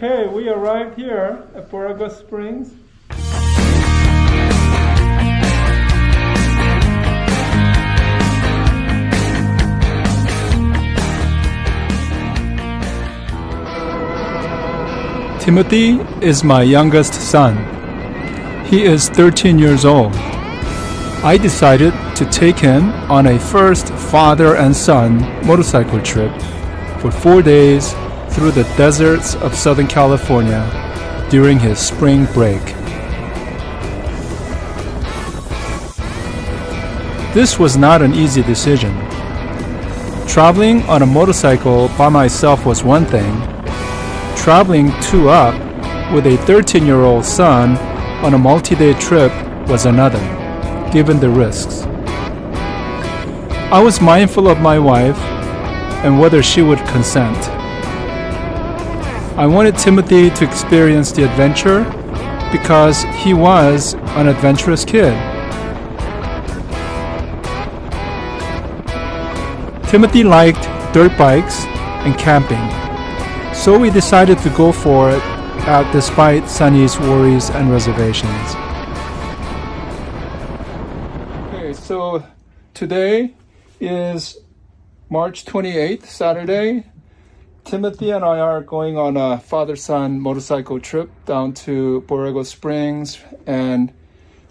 Okay, we arrived here at Borrego Springs. Timothy is my youngest son. He is 13 years old. I decided to take him on a first father and son motorcycle trip for 4 days through the deserts of Southern California during his spring break. This was not an easy decision. Traveling on a motorcycle by myself was one thing. Traveling two up with a 13-year-old son on a multi-day trip was another, given the risks. I was mindful of my wife and whether she would consent. I wanted Timothy to experience the adventure because he was an adventurous kid. Timothy liked dirt bikes and camping, so we decided to go for it despite Sunny's worries and reservations. Okay, so today is March 28th, Saturday. Timothy and I are going on a father-son motorcycle trip down to Borrego Springs, and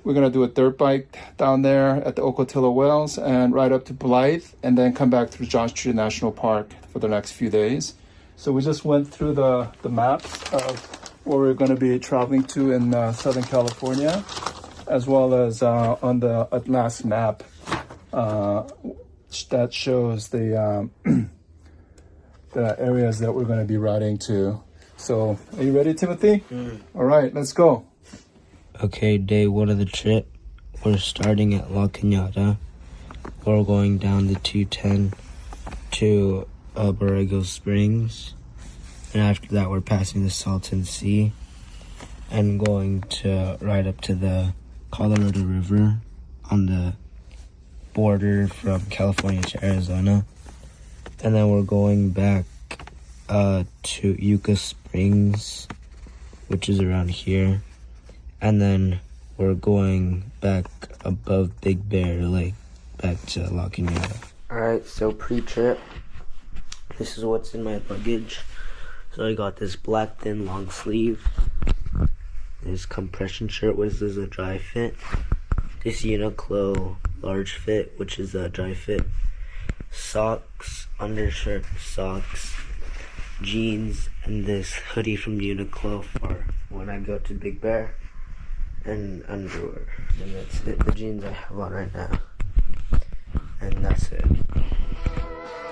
we're going to do a dirt bike down there at the Ocotillo Wells and ride up to Blythe and then come back through Johnson Street National Park for the next few days. So we just went through the maps of where we're going to be traveling to in Southern California, as well as on the last map that shows the the areas that we're going to be riding to. So, are you ready, Timothy? All right, let's go. Okay, day one of the trip. We're starting at La Cañada. We're going down the 210 to Borrego Springs. And after that, we're passing the Salton Sea and going to ride up to the Colorado River on the border from California to Arizona. And then we're going back to Yucca Springs, which is around here. And then we're going back above Big Bear Lake, back to La Cañada. Alright, so pre-trip, this is what's in my luggage. So I got this black thin long sleeve, this compression shirt, which is a dry fit, this Uniqlo large fit, which is a dry fit, socks, undershirt, socks, jeans, and this hoodie from Uniqlo for when I go to Big Bear, and underwear. And that's it, the jeans I have on right now. And that's it.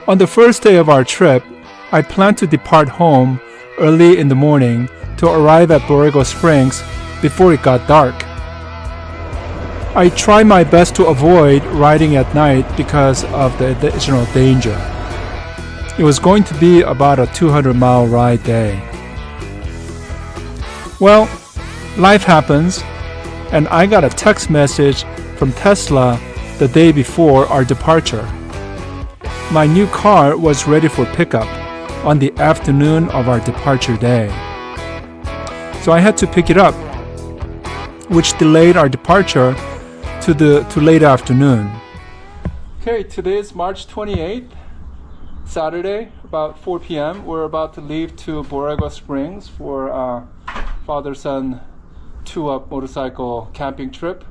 On the first day of our trip, I planned to depart home early in the morning to arrive at Borrego Springs before it got dark. I tried my best to avoid riding at night because of the additional danger. It was going to be about a 200-mile ride day. Well, life happens, and I got a text message from Tesla the day before our departure. My new car was ready for pickup on the afternoon of our departure day. So I had to pick it up, which delayed our departure to late afternoon. Okay, today is March 28th, Saturday, about 4 p.m. We're about to leave to Borrego Springs for a father-son two-up motorcycle camping trip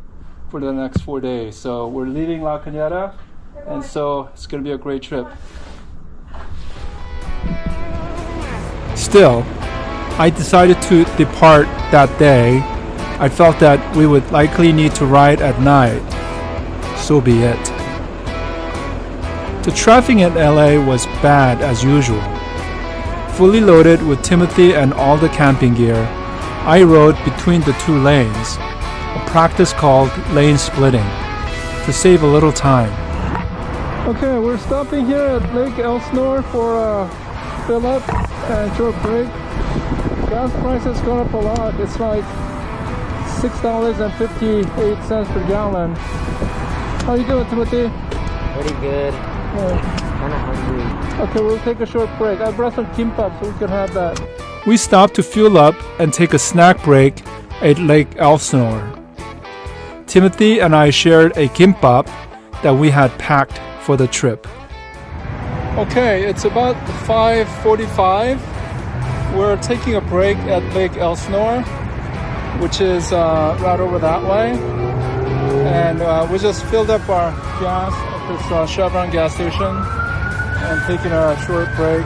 for the next 4 days. So we're leaving La Cañada, and so it's going to be a great trip. Still, I decided to depart that day. I felt that we would likely need to ride at night. So be it. The traffic in LA was bad as usual. Fully loaded with Timothy and all the camping gear, I rode between the two lanes, a practice called lane splitting, to save a little time. Okay, we're stopping here at Lake Elsinore for a fill up and short break. Gas prices gone up a lot. It's like $6.58 per gallon. How you doing, Timothy? Pretty good. Kind of hungry. Okay, we'll take a short break. I brought some kimbap so we can have that. We stopped to fuel up and take a snack break at Lake Elsinore. Timothy and I shared a kimbap that we had packed for the trip. Okay, it's about 5:45. We're taking a break at Lake Elsinore, which is right over that way. And we just filled up our gas at this Chevron gas station and taking a short break.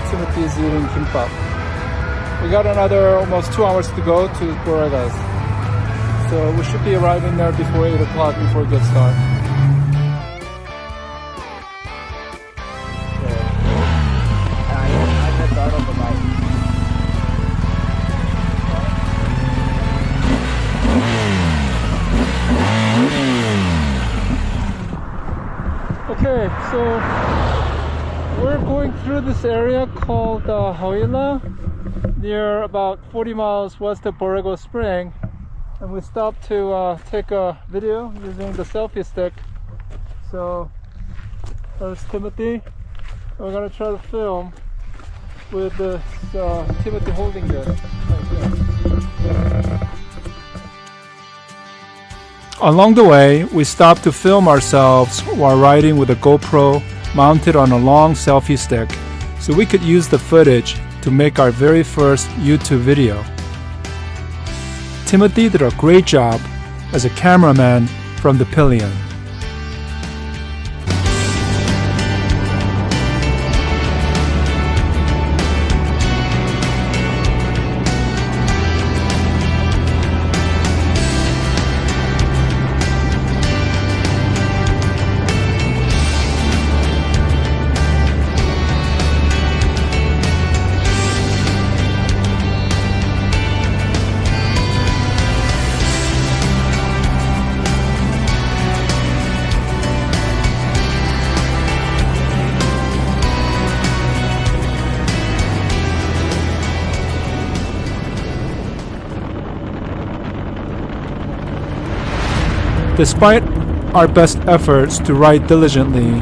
Timothy's eating kimbap. We got another almost 2 hours to go to Borrego. So we should be arriving there before 8 o'clock before it gets dark. Okay, so we're going through this area called Hoila, near about 40 miles west of Borrego Spring, and we stopped to take a video using the selfie stick. So there's Timothy. We're gonna try to film with this Timothy holding this right here. Along the way, we stopped to film ourselves while riding with a GoPro mounted on a long selfie stick, so we could use the footage to make our very first YouTube video. Timothy did a great job as a cameraman from the pillion. Despite our best efforts to ride diligently,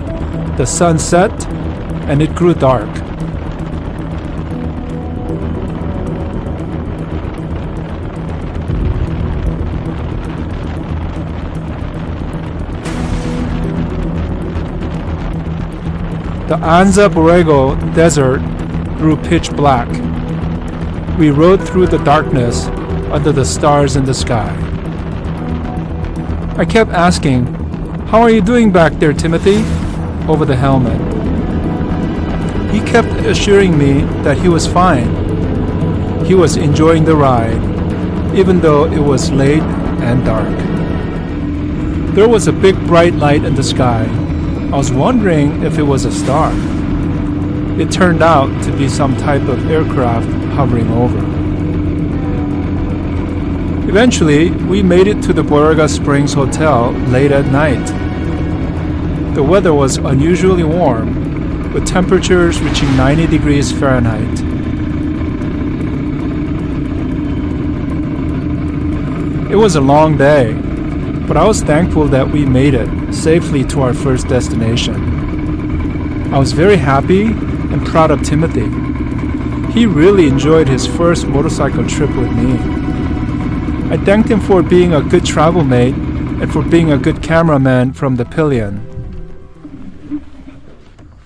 the sun set and it grew dark. The Anza Borrego desert grew pitch black. We rode through the darkness under the stars in the sky. I kept asking, "How are you doing back there, Timothy?" over the helmet. He kept assuring me that he was fine. He was enjoying the ride, even though it was late and dark. There was a big bright light in the sky. I was wondering if it was a star. It turned out to be some type of aircraft hovering over. Eventually, we made it to the Borrego Springs Hotel late at night. The weather was unusually warm, with temperatures reaching 90 degrees Fahrenheit. It was a long day, but I was thankful that we made it safely to our first destination. I was very happy and proud of Timothy. He really enjoyed his first motorcycle trip with me. I thanked him for being a good travel mate and for being a good cameraman from the pillion.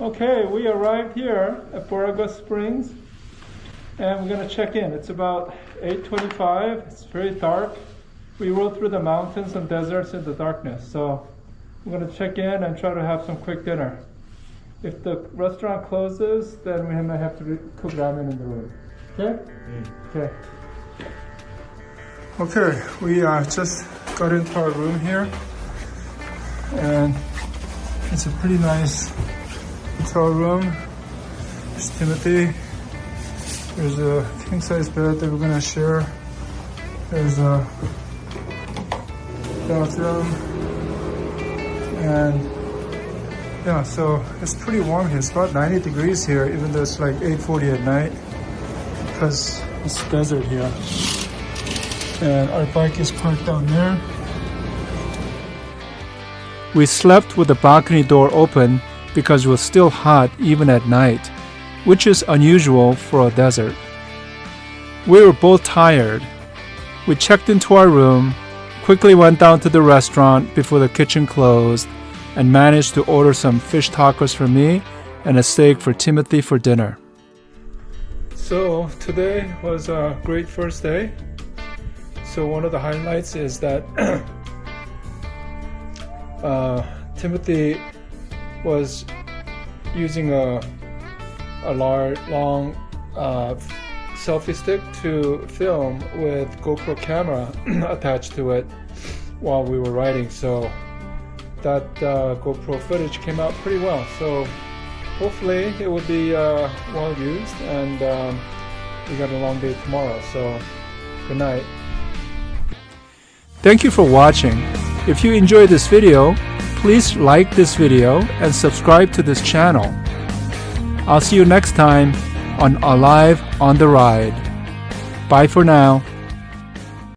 Okay, we arrived here at Borrego Springs and we're going to check in. It's about 8:25. It's very dark. We rode through the mountains and deserts in the darkness, so we're going to check in and try to have some quick dinner. If the restaurant closes, then we might have to cook ramen in the room. Okay? Okay. Okay, we just got into our room here, and it's a pretty nice hotel room. There's Timothy. There's a king-size bed that we're gonna share. There's a bathroom, and yeah, so it's pretty warm here. It's about 90 degrees here, even though it's like 8:40 at night, because it's desert here. And our bike is parked down there. We slept with the balcony door open because it was still hot even at night, which is unusual for a desert. We were both tired. We checked into our room, quickly went down to the restaurant before the kitchen closed, and managed to order some fish tacos for me and a steak for Timothy for dinner. So today was a great first day. So one of the highlights is that Timothy was using a long selfie stick to film with GoPro camera attached to it while we were riding. So that GoPro footage came out pretty well. So hopefully it will be well used, and we got a long day tomorrow. So good night. Thank you for watching. If you enjoyed this video, please like this video and subscribe to this channel. I'll see you next time on Alive on the Ride. Bye for now.